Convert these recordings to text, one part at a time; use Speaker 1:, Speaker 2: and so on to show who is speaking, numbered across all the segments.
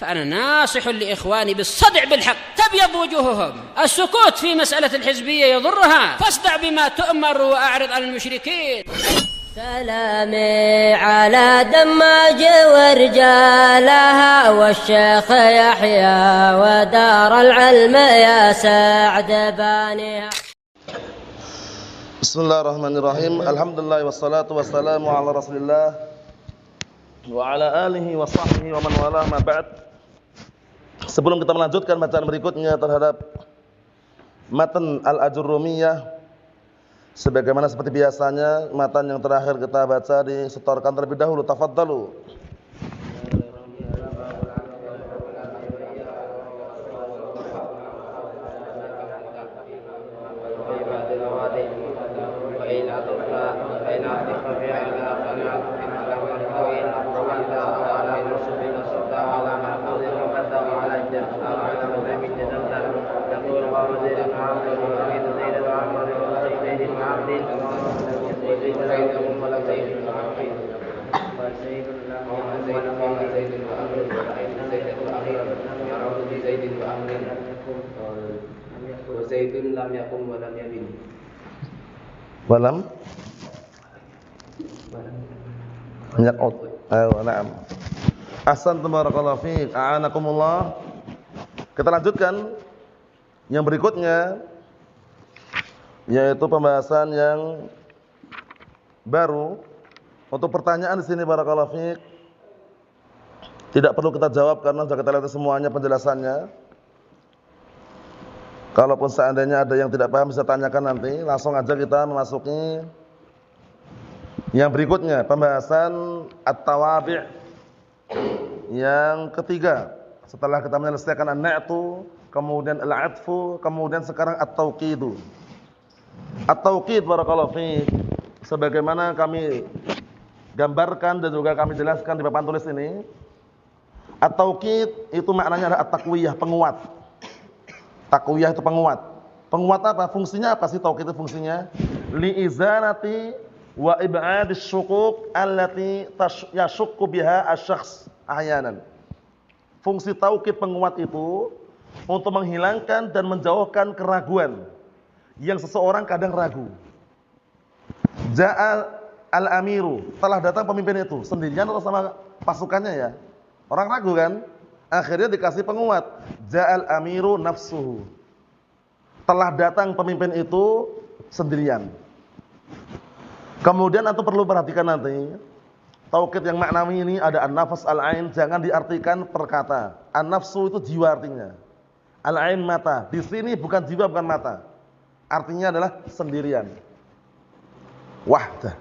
Speaker 1: فأنا ناصح لإخواني بالصدع بالحق تبيض وجوههم. السكوت في مسألة الحزبية يضرها، فاصدع بما تؤمر وأعرض عن المشركين.
Speaker 2: سلامي على دماج ورجالها والشيخ يحيى ودار العلم يا سعد بانيها.
Speaker 3: Bismillahirrahmanirrahim. Alhamdulillah wassalatu wassalamu ala Rasulillah wa ala alihi wa sahbihi wa man wala ma ba'd. Sebelum kita melanjutkan bacaan berikutnya terhadap matan Al-Ajurrumiyah, sebagaimana seperti biasanya matan yang terakhir kita baca disetorkan terlebih dahulu. Tafadhalu. Walam yakut. Na'am. Ahsantum barakallahu fiik. A'anakumullah. Kita lanjutkan yang berikutnya, yaitu pembahasan yang baru. Untuk pertanyaan di sini barakallahu fiik tidak perlu kita jawab karena sudah kita lihat semuanya penjelasannya. Kalaupun seandainya ada yang tidak paham bisa tanyakan nanti. Langsung aja kita memasuki yang berikutnya, pembahasan at-tawabi' yang ketiga. Setelah kita menyelesaikan an-na'tu, kemudian al-'atfu, kemudian sekarang at-tauqidu. At-tauqid barakallahu fiik, sebagaimana kami gambarkan dan juga kami jelaskan di papan tulis ini, at-tauqid itu maknanya adalah at-taqwiyah, penguat. Taqwiyah itu penguat. Penguat apa? Fungsinya apa sih tauqid itu fungsinya? Li'izalati wa ib'adis syukuk allati yashukku biha asy-syakhs ahyanan. Fungsi tauqid penguat itu untuk menghilangkan dan menjauhkan keraguan yang seseorang kadang ragu. Ja'al al-amiru, telah datang pemimpin itu sendirian atau sama pasukannya ya? Orang ragu kan? Akhirnya dikasih penguat. Ja'al amiru nafsuhu. Telah datang pemimpin itu sendirian. Kemudian antum perlu perhatikan nanti, tauqid yang maknawi ini ada an-nafs al-ain, jangan diartikan per kata. An-nafsu itu jiwa artinya. Al-ain mata. Di sini bukan jiwa, bukan mata. Artinya adalah sendirian. Wahdah.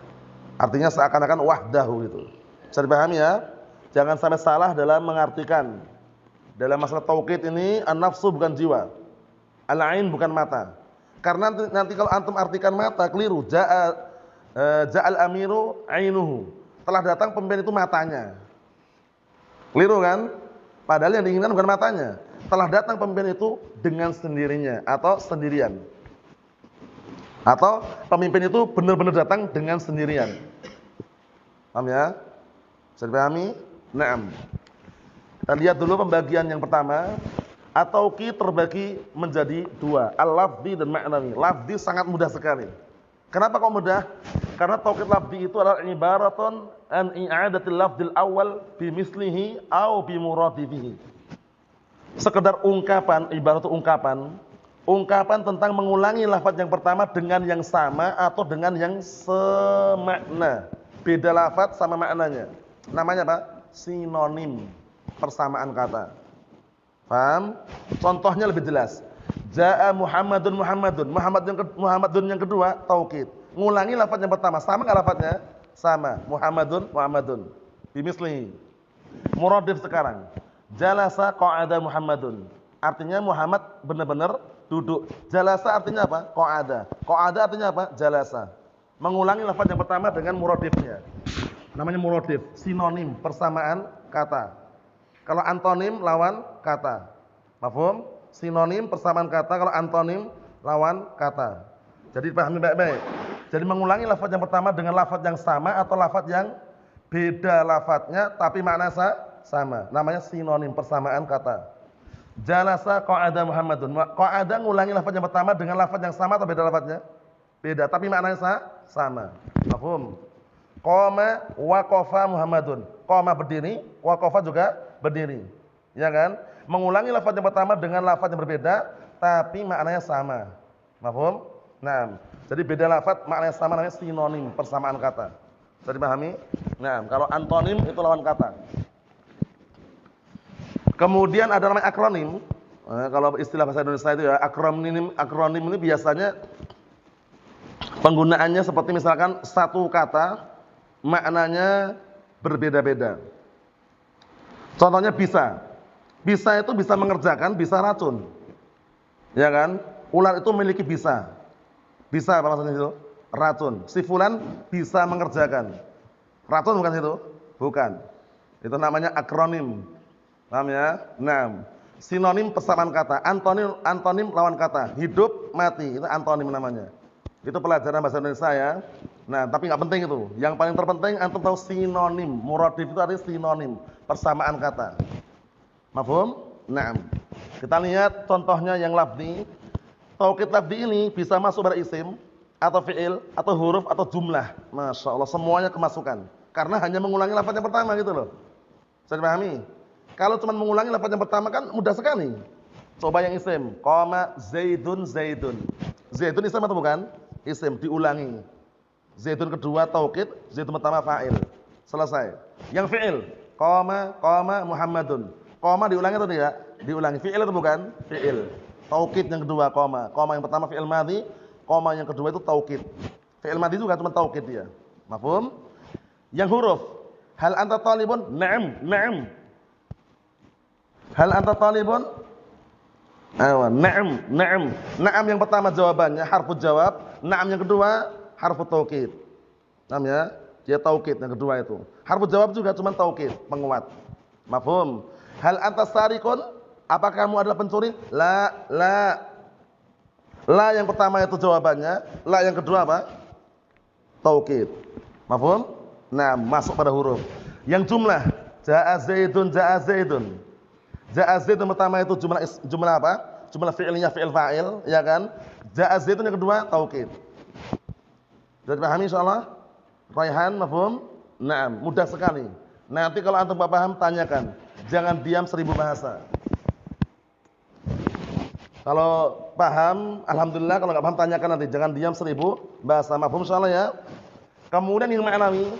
Speaker 3: Artinya seakan-akan wahdahu gitu. Bisa dipahami ya? Jangan sampai salah dalam mengartikan. Dalam masalah tauqid ini an-nafsu bukan jiwa, al-ain bukan mata. Karena nanti kalau antum artikan mata keliru. Ja'al amiru ainuhu. Telah datang pemimpin itu matanya. Keliru kan? Padahal yang diinginkan bukan matanya. Telah datang pemimpin itu dengan sendirinya atau sendirian. Atau pemimpin itu benar-benar datang dengan sendirian. Paham ya? Bisa dipahami? Naam. Kita lihat dulu pembagian yang pertama. At-tauqid terbagi menjadi dua, al-lafzi dan ma'nawi. Lafzi sangat mudah sekali. Kenapa kok mudah? Karena tauqid lafzi itu adalah ibaratun an i'adatil lafzil awal bimislihi au bimuradifihi. Sekedar ungkapan, ibarat ungkapan tentang mengulangi lafaz yang pertama dengan yang sama atau dengan yang semakna. Beda lafaz sama maknanya. Namanya apa? Sinonim. Persamaan kata. Paham? Contohnya lebih jelas. Ja'a Muhammadun Muhammadun. Muhammadun yang kedua tauqid. Ngulangi lafaz yang pertama. Sama enggak lafaznya? Sama. Muhammadun Muhammadun. Bimislihi. Muradif sekarang. Jalasa qa'ada Muhammadun. Artinya Muhammad benar-benar duduk. Jalasa artinya apa? Qa'ada. Qa'ada artinya apa? Jalasa. Mengulangi lafaz yang pertama dengan muradifnya. Namanya muradif, sinonim, persamaan kata. Kalau antonim lawan kata. Mafhum? Sinonim persamaan kata, kalau antonim lawan kata. Jadi pahami baik-baik. Jadi mengulangi lafaz yang pertama dengan lafaz yang sama atau lafaz yang beda lafaznya tapi makna Sama. Namanya sinonim, persamaan kata. Jalasa qa'ada Muhammadun. Qa'ada ngulangi lafaz yang pertama dengan lafaz yang sama atau beda lafaznya? Beda, tapi maknanya sama. Mafhum? Qama waqafa Muhammadun. Qama berdiri, waqafa juga berdiri. Ya kan? Mengulangi lafaz yang pertama dengan lafaz yang berbeda, tapi maknanya sama. Mafhum? Nah, jadi beda lafaz maknanya sama, namanya sinonim, persamaan kata. Bisa dipahami? Nah, kalau antonim itu lawan kata. Kemudian ada namanya akronim. Kalau istilah bahasa Indonesia itu ya, akronim ini biasanya penggunaannya seperti misalkan satu kata maknanya berbeda-beda. Contohnya bisa. Bisa itu bisa mengerjakan, bisa racun. Ya kan? Ular itu memiliki bisa. Bisa apa maksudnya itu? Racun. Si fulan bisa mengerjakan. Racun bukan itu? Bukan. Itu namanya akronim. Paham ya? Nah, sinonim persamaan kata, antonim lawan kata. Hidup, mati, itu antonim namanya. Itu pelajaran bahasa Indonesia ya. Nah, tapi nggak penting itu. Yang paling terpenting antum tahu sinonim. Muradif itu artinya sinonim, persamaan kata. Mafhum? Nah, kita lihat contohnya yang lafzi. Taukid lafzi ini bisa masuk pada isim atau fi'il atau huruf atau jumlah. Masya Allah, semuanya kemasukan. Karena hanya mengulangi lafaz yang pertama gitu loh. Bisa dipahami? Kalau cuma mengulangi lafaz yang pertama kan mudah sekali. Coba yang isim, qama Zaidun Zaidun. Zaidun isim atau bukan? Isim, diulangi. Zaidun kedua taukid, Zaidun pertama fa'il. Selesai. Yang fi'il, qama Muhammadun. Qama diulangi atau tidak? Diulangi. Fi'il atau bukan? Fi'il. Taukid yang kedua qama. Qama yang pertama fi'il madhi, qama yang kedua itu taukid. Fi'il madhi juga cuma taukid dia. Mafhum? Yang huruf, hal anta talibun? Na'am, na'am. Hal anta talibun? Na'am, na'am. Na'am yang pertama jawabannya harfu jawab, na'am yang kedua harfu taukid. Paham ya? Dia taukid yang kedua itu. Harfu jawab juga cuma taukid, penguat. Mafhum? Hal anta sarikun? Apakah kamu adalah pencuri? La, la. La yang pertama itu jawabannya, la yang kedua apa? Taukid. Mafhum? Nah, masuk pada huruf. Yang jumlah, ja'a Zaidun, ja'a Zaidun. Ja'a Zaidun pertama itu jumlah apa? Jumlah fi'ilnya fi'il fa'il, ya kan? Ja'a Zaidun yang kedua taukid. Sudah dipahami insyaallah? Raihan, mafhum? Naam, mudah sekali. Nanti kalau antum enggak paham tanyakan. Jangan diam 1000 bahasa. Kalau paham, alhamdulillah. Kalau enggak paham tanyakan nanti. Jangan diam 1000 bahasa. Mafhum insyaallah ya? Kemudian yang ma'nawi.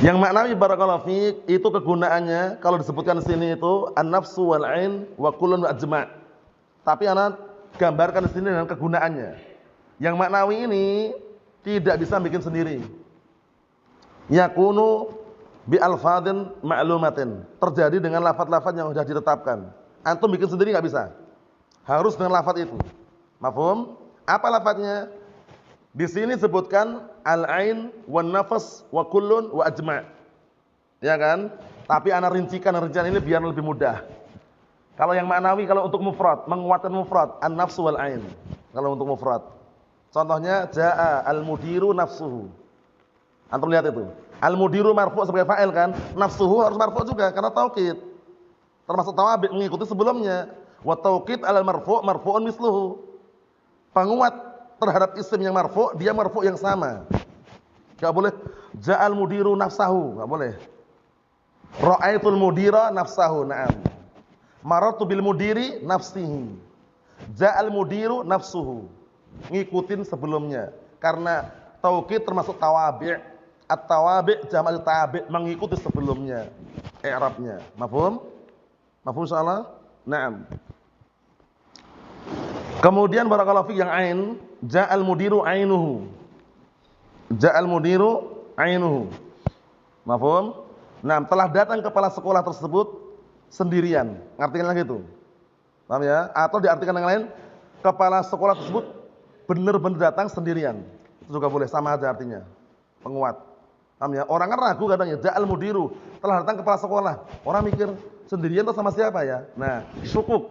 Speaker 3: Yang ma'nawi barakallahu fiik itu kegunaannya kalau disebutkan di sini itu an-nafsu wal 'ain wa kullun wa ajma'. Tapi ana gambarkan di sini dengan kegunaannya. Yang ma'nawi ini tidak bisa bikin sendiri. Yakunu bi alfadhin ma'lumatin. Terjadi dengan lafaz-lafaz yang sudah ditetapkan. Antum bikin sendiri enggak bisa. Harus dengan lafaz itu. Mafhum? Apa lafaznya? Di sini sebutkan al-ain wan nafas wa kullun wa ajma'. Ya kan? Tapi ana rincikan ini biar lebih mudah. Kalau yang ma'nawi kalau untuk mufrad, menguatkan mufrad, an-nafsu wal ain. Kalau untuk mufrad. Contohnya jaa al-mudiru nafsuhu. Antum lihat itu. Al-mudiru marfu' sebagai fa'il kan? Nafsuhu harus marfu' juga karena taukid. Termasuk tawabi' mengikuti sebelumnya. Wa taukid alal marfu' marfu'un misluhu. Penguat terhadap isim yang marfu', dia marfu' yang sama. Enggak boleh ja'al mudiru nafsahu, enggak boleh. Ra'aitul mudira nafsahu, na'am. Marartu bil mudiri nafsihi. Ja'al mudiru nafsuhu. Ngikutin sebelumnya. Karena taukid termasuk tawabi'. At-tawabi' jamak tabi', mengikuti sebelumnya. I'rabnya. Mafhum? Mafhum insyaallah? Na'am. Kemudian barakallahu fiik yang ain, ja'al mudiru ainuhu. Ja'al mudiru ainuhu. Mafhum? Nah, telah datang kepala sekolah tersebut sendirian. Artinya lagi itu. Paham ya? Atau diartikan yang lain, kepala sekolah tersebut benar-benar datang sendirian. Itu juga boleh, sama aja artinya. Penguat. Paham ya? Orang kan ragu katanya, ja'al mudiru, telah datang kepala sekolah. Orang mikir sendirian atau sama siapa ya? Nah, syukuk,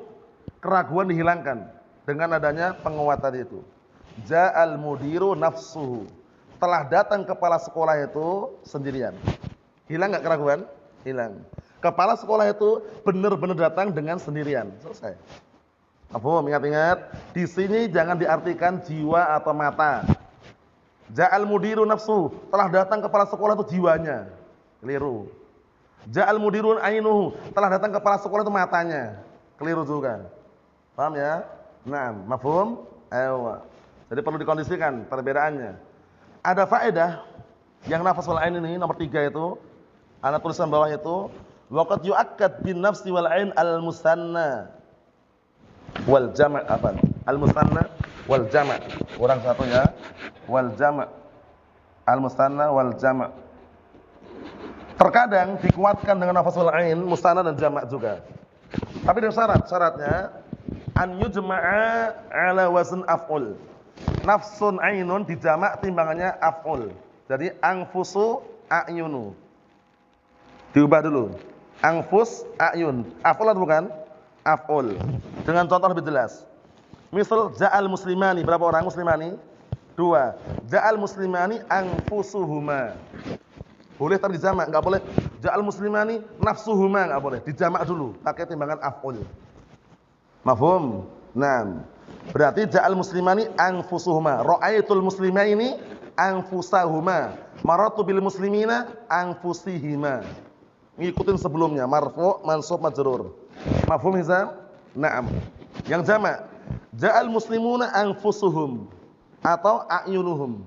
Speaker 3: keraguan dihilangkan dengan adanya penguat tadi itu. Ja'al mudiru nafsuhu. Telah datang kepala sekolah itu sendirian. Hilang enggak keraguan? Hilang. Kepala sekolah itu benar-benar datang dengan sendirian. Selesai. Apa? Ingat-ingat, di sini jangan diartikan jiwa atau mata. Ja'al mudiru nafsu, telah datang kepala sekolah itu jiwanya. Keliru. Ja'al mudirun ainuhu, telah datang kepala sekolah itu matanya. Keliru juga. Paham ya? Nah, mafhum? Ayo. Jadi perlu dikondisikan perbedaannya. Ada faedah yang nafasul ain ini nomor 3 itu, ana tulisan bawah itu, waqad yu'akkad bin nafsi wal ain al musanna wal jama' apa? Al musanna wal jama'. Kurang satu ya. Wal jama'. Al musanna wal jama'. Terkadang dikuatkan dengan nafasul ain, musanna dan jama' juga. Tapi dengan syaratnya an yujma'a ala wazn af'ul. Nafsun ainun dijamak timbangannya af'ul. Jadi anfusu a'yunu. Diubah dulu. Anfus a'yun. Af'ul atau bukan? Af'ul. Dengan contoh lebih jelas. Misal ja'al muslimani, berapa orang muslimani? 2. Ja'al muslimani anfusuhuma. Boleh tapi dijamak, enggak boleh. Ja'al muslimani nafsuhuma, enggak boleh. Dijamak dulu, pakai timbangan af'ul. Mafhum? Naam. Berarti ja'al muslimani anfusuhuma. Ra'aitul muslimaini anfusahuma. Maratu bil muslimina anfusihima. Ngikutin sebelumnya, marfu', mansub, majrur. Mafhum Hizam? Naam. Yang jamak, ja'al muslimuna anfusuhum atau a'yunuhum.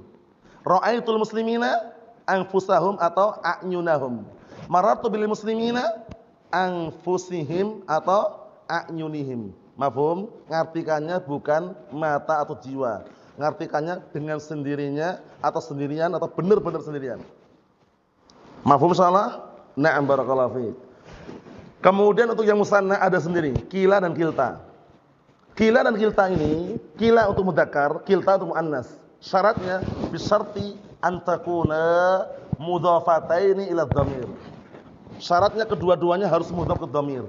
Speaker 3: Ra'aitul muslimina anfusahum atau a'yunahum. Maratu bil muslimina anfusihim atau a'yunihim. Mafhum? Ngartikannya bukan mata atau jiwa. Ngartikannya dengan sendirinya atau sendirian atau benar-benar sendirian. Mafhum insyaallah? Na'am barakallahu fiik. Kemudian untuk yang musanna ada sendiri, kila dan kilta. Kila dan kilta ini, kila untuk mudzakkar, kilta untuk muannas. Syaratnya bisyarti an takuna mudhafataini ila dhamir. Syaratnya kedua-duanya harus mudhaf ke dhamir.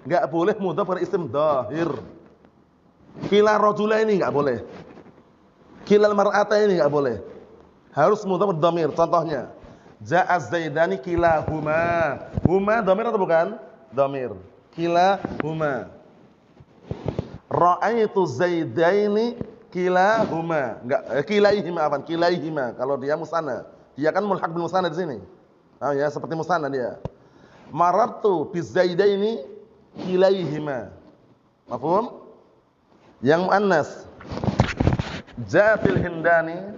Speaker 3: Enggak boleh mudhaf pada isim dhahir. Kila rajulaini enggak boleh. Kila mar'ataini enggak boleh. Harus mudhaf ke dhamir. Contohnya, ja'a zaidani kilahuma. Huma dhamir atau bukan? Dhamir. Kilahuma. Ra'aitu zaidaini kilahuma. Enggak, kilaihima apa? Kilaihima. Kalau dia musanna, dia kan mulhaq bil musanna di sini. Oh ya, seperti musanna dia. Marartu bizaidaini kilaihima. Mafhum? Yang muannas, ja'atil hindani,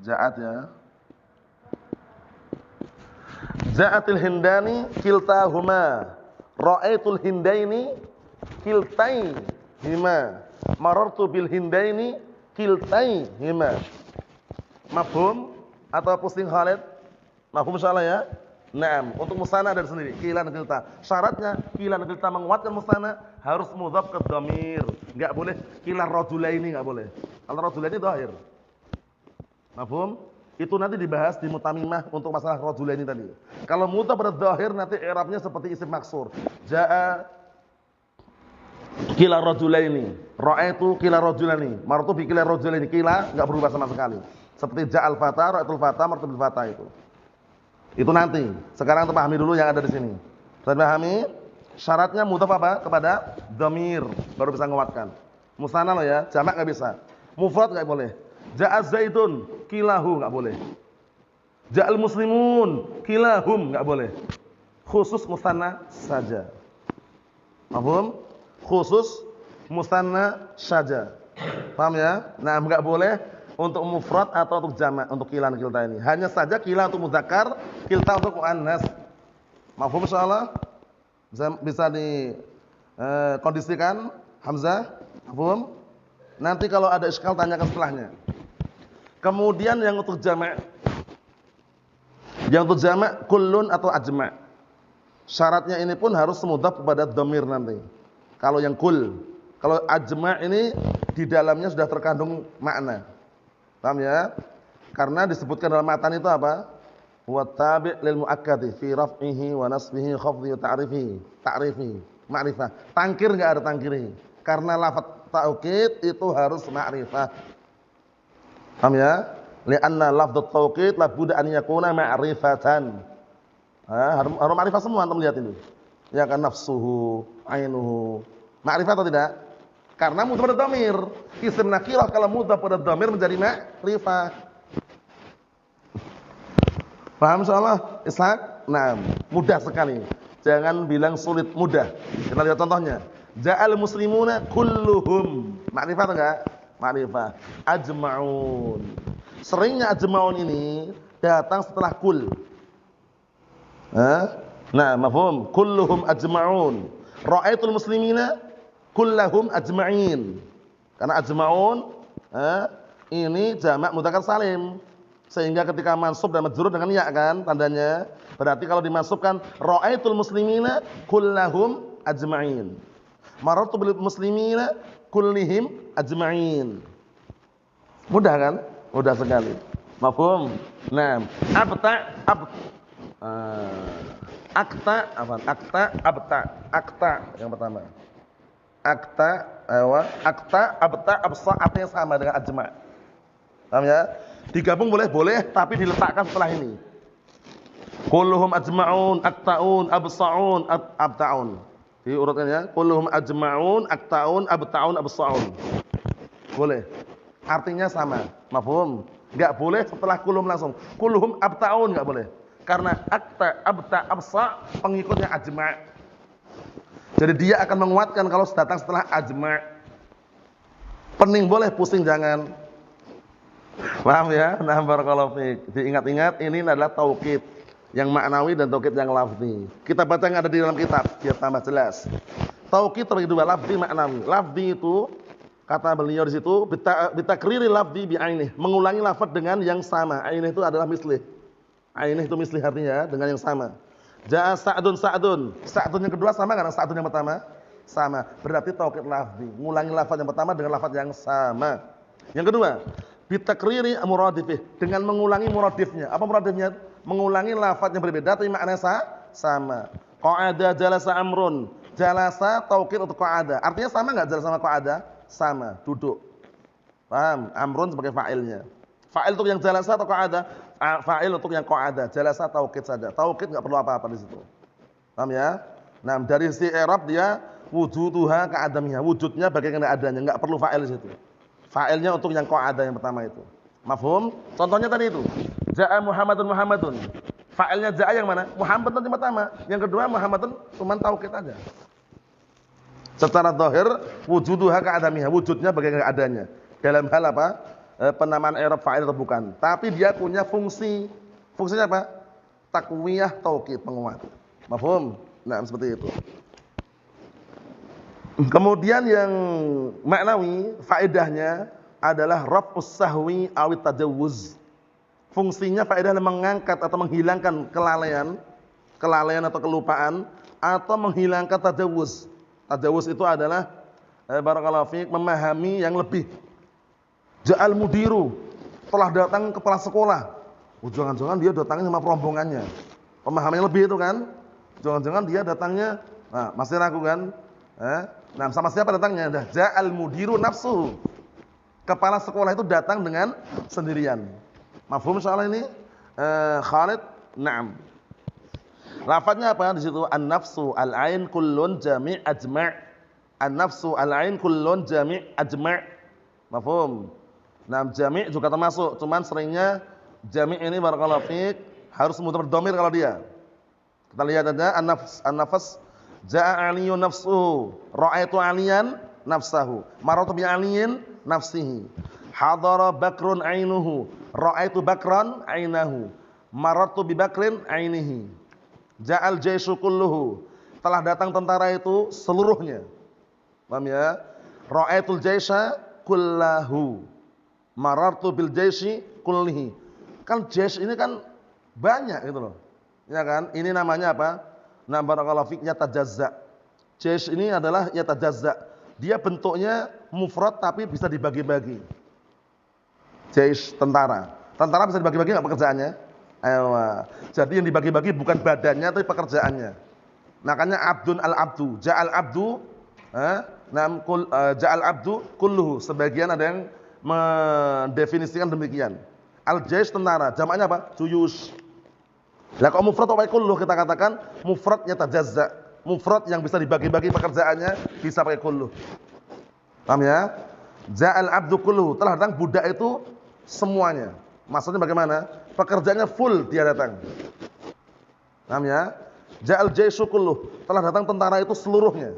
Speaker 3: ja'at ya. Ja'atil hindani kiltahuma. Ra'aitul hindaini kiltaihima. Marartu bil hindaini kiltaihima. Mafhum atau pusing Khalid? Mafhum insyaallah ya? Naam, untuk musanna ada sendiri, kila dan kilta. Syaratnya kila dan kilta menguatkan musanna harus mudhaf ke dhamir. Enggak boleh kila rajulaini, enggak boleh. Kalau rajulaini dhahir. Mafhum? Itu nanti dibahas di mutamimah untuk masalah rajulaini tadi. Kalau mudhaf pada dhahir nanti i'rabnya seperti isim maksur. Jaa kila rajulaini, ra'aitu kila rajulaini, marartu bi kila rajulaini. Kila enggak berubah sama sekali. Seperti ja'al fata, ra'aitul fata, marartu bil fata itu. Itu nanti. Sekarang kita pahami dulu yang ada di sini. Sudah pahami? Syaratnya mudhaf apa? Kepada dhamir baru bisa menguatkan. Musanna loh ya, jamak enggak bisa. Mufrad enggak boleh. Ja'a zaidun kilahu enggak boleh. Ja'al muslimun kilahum enggak boleh. Khusus musanna saja. Paham? Khusus musanna saja. Paham ya? Nah, enggak boleh untuk mufrad atau untuk jamak, untuk kila dan kilta ini. Hanya saja kila untuk mudzakkar, kilta untuk muannas. Mafhum insyaallah? Bisa dikondisikan Hamzah? Mafhum? Nanti kalau ada iskal tanyakan setelahnya. Kemudian yang untuk jamak. Yang untuk jamak kullun atau ajma'. Syaratnya ini pun harus mudhaf kepada dhamir nanti. Kalau yang kul, kalau ajma' ini di dalamnya sudah terkandung makna. Paham ya? Karena disebutkan dalam matan itu apa? Wa tabi' lil muakkadi fi raf'ihi wa nasbihi khafdhi wa ta'rifi, ma'rifah. Tangkir enggak ada tangkiri. Karena lafaz taukid itu harus ma'rifah. Paham ya? Li'anna lafdz taukid la budda an yakuna ma'rifatan. Harus ma'rifah semua antum lihat itu. Ya kan nafsuhu, ainuhu. Ma'rifah atau tidak? Karena mudhaf pada dhamir. Isim nakirah kalau mudhaf pada dhamir menjadi ma'rifah. Paham insyaallah? Ishaq? Nah, mudah sekali. Jangan bilang sulit, mudah. Kita lihat contohnya. Ja'al muslimuna kulluhum. Ma'rifah atau enggak? Ma'rifah. Ajma'un. Seringnya ajma'un ini datang setelah kul. Nah, mafhum? Kulluhum ajma'un. Ra'aitul muslimina kullahum ajma'in. Karena ajma'un ini jamak mudzakkar salim. Sehingga ketika mansub dan majrur dengan ya kan tandanya. Berarti kalau dimasukkan ra'aitul muslimina kullahum ajma'in. Marartu bil muslimina kullihim ajma'in. Mudah kan? Mudah sekali. Mafhum? Nah, akta yang pertama. Abta, absa artinya sama dengan ajma'. Paham ya? Digabung boleh, tapi diletakkan setelah ini. Kulluhum ajma'un, akta'un, absa'un, abta'un. Diurutkan ya. Kulluhum ajma'un, akta'un, abta'un, absa'un. Boleh. Artinya sama. Mafhum? Enggak boleh setelah kulluhum langsung. Kulluhum abta'un enggak boleh. Karena akta, abta, absa pengikutnya ajma'. Jadi dia akan menguatkan kalau datang setelah ajma'. Pening boleh, pusing jangan. Paham ya? Nah, barakallahu fiik. Diingat-ingat ini adalah taukid yang maknawi dan taukid yang lafzi. Kita baca yang ada di dalam kitab biar tambah jelas. Taukid terbagi dua, lafzi maknawi. Lafzi itu kata beliau di situ bitakriri lafzi bi ainih, mengulangi lafaz dengan yang sama. Ainih itu adalah mislih. Ainih itu mislih artinya dengan yang sama. Ja'a Sa'dun. Sa'dun yang kedua sama enggak dengan Sa'dun yang pertama? Sama. Berarti taukid lafzi, ngulangi lafaz yang pertama dengan lafaz yang sama. Yang kedua, bitakriri muradifih, dengan mengulangi muradifnya. Apa muradifnya? Mengulangi lafaz yang berbeda tapi maknanya sama. Qa'ada jalasa amrun. Jalasa taukid untuk qa'ada. Artinya sama enggak jalasa sama qa'ada? Sama, duduk. Paham? Amrun sebagai fa'ilnya. Fa'il untuk yang jalasa atau qa'ada? Fa'il untuk yang qa'ada. Jalasa taukid saja. Taukid enggak perlu apa-apa di situ. Paham ya? Nah, dari sisi i'rab dia wujuduha ka'adamiha. Wujudnya bagaikan adanya, enggak perlu fa'il di situ. Fa'ilnya untuk yang qa'ada yang pertama itu. Mafhum? Contohnya tadi itu. Ja'a Muhammadun. Fa'ilnya ja'a yang mana? Muhammad yang pertama. Yang kedua Muhammadun cuma taukid aja. Secara zahir wujuduha ka'adamiha, wujudnya bagaikan adanya. Dalam hal apa? Penamaan i'rab fa'il atau bukan. Tapi dia punya fungsi. Fungsinya apa? Takwiyah taukid, penguat. Mafhum? Nah, seperti itu. Kemudian yang maknawi faedahnya adalah raf'us sahwi awit tajawuz. Fungsinya faedah mengangkat atau menghilangkan kelalaian atau kelupaan atau menghilangkan tajawuz. Tajawuz itu adalah barakallahu fiik memahami yang lebih. Ja'al mudiru, telah datang kepala sekolah. Jangan-jangan dia datangnya sama rombongannya. Pemahaman yang lebih itu kan? Jangan-jangan dia datangnya, nah, masih ragu kan? Nah, sama siapa datangnya? Ja'al mudiru nafsuhu. Kepala sekolah itu datang dengan sendirian. Mafhum insyaallah ini? Khalid? Naam. Lafadznya apa di situ? An-nafsu al-ain kullun jami' ajma'. An-nafsu al-ain kullun jami' ajma'. Mafhum? Nah, jami' juga termasuk, cuman seringnya jami' ini barakallahu fiik harus mudhaf dhamir kalau dia. Kita lihat aja an-nafs ja'a 'aliyun nafsuhu, ra'aitu 'aliyan nafsahu, marartu bi 'aliyin nafsihi. Hadara Bakrun 'ainuhu, ra'aitu Bakran 'ainahu, marartu bi Bakrin 'ainihi. Ja'al jaisyu kulluhu, telah datang tentara itu seluruhnya. Paham ya? Ra'aitul jaisya kullahu, marartu bil jaisyi kullihi. Kan jais ini kan banyak gitu loh. Ya kan? Ini namanya apa? Nah, barakallahu fik yatajazza. Jais ini adalah yatajazza. Dia bentuknya mufrad tapi bisa dibagi-bagi. Jais tentara. Tentara bisa dibagi-bagi enggak pekerjaannya? Ayo. Jadi yang dibagi-bagi bukan badannya tapi pekerjaannya. Makanya abdun al-abdu, ja'al abdu, ja'al abdu kulluhu. Sebagian ada yang mendefinisikan demikian. Al-jais tentara, jamaknya apa? Juyus. Lah kalau mufrad wa kulluh kita katakan mufradnya tajazza. Mufrad yang bisa dibagi-bagi pekerjaannya bisa pakai kulluh. Paham ya? Ja'al abdu kulluh, telah datang budak itu semuanya. Maksudnya bagaimana? Pekerjaannya full dia datang. Paham ya? Ja'al jaishu kulluh, telah datang tentara itu seluruhnya.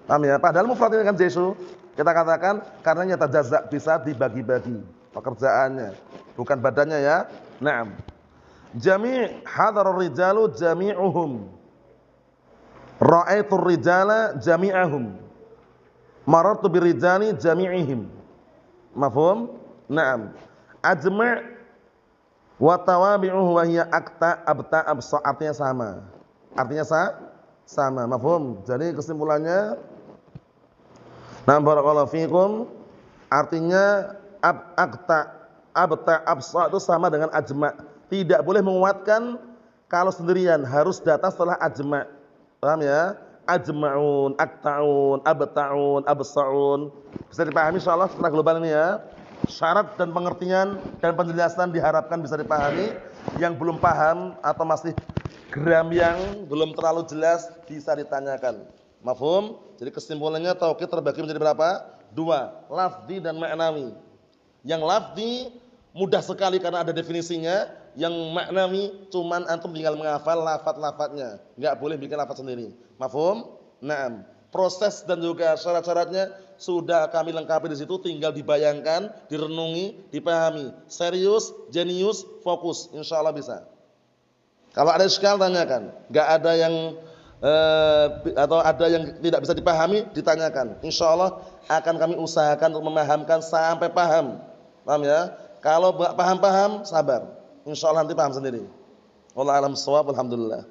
Speaker 3: Paham ya? Padahal mufrad ini kan jaishu. Kita katakan karenanya tajazza, bisa dibagi-bagi pekerjaannya, bukan badannya ya. Naam. Jami' hadarar rijalu jami'uhum. Ra'aitur rijala jami'ahum. Marartu birijali jami'ihim. Mafhum? Naam. Ajma' wa tawabi'uhu wa hiya akta abta absa, artinya sama. Artinya sama. Mafhum? Jadi kesimpulannya, nah barakallahu fikum, artinya akta abta absa itu sama dengan ajma'. Tidak boleh menguatkan kalau sendirian, harus datang setelah ajma'. Paham ya? Ajma'un, akta'un, abta'un, absa'un. Bisa dipahami insyaallah secara global ini ya. Syarat dan pengertian dan penjelasan diharapkan bisa dipahami. Yang belum paham atau masih gram yang belum terlalu jelas bisa ditanyakan. Mafhum? Jadi kesimpulannya tauhid terbagi menjadi berapa? 2, lafzi dan ma'nawi. Yang lafzi mudah sekali karena ada definisinya. Yang maknawi cuman antum tinggal menghafal lafaz-lafaznya, enggak boleh bikin lafaz sendiri. Mafhum? Naam. Proses dan juga syarat-syaratnya sudah kami lengkapi di situ, tinggal dibayangkan, direnungi, dipahami. Serius, jenius, fokus, insyaallah bisa. Kalau ada iskal tanyakan, enggak ada yang atau ada yang tidak bisa dipahami ditanyakan. Insyaallah akan kami usahakan untuk memahamkan sampai paham. Paham ya? Kalau enggak paham-paham, sabar. Insyaallah nanti paham sendiri. Wallahu a'lam bissawab, alhamdulillah.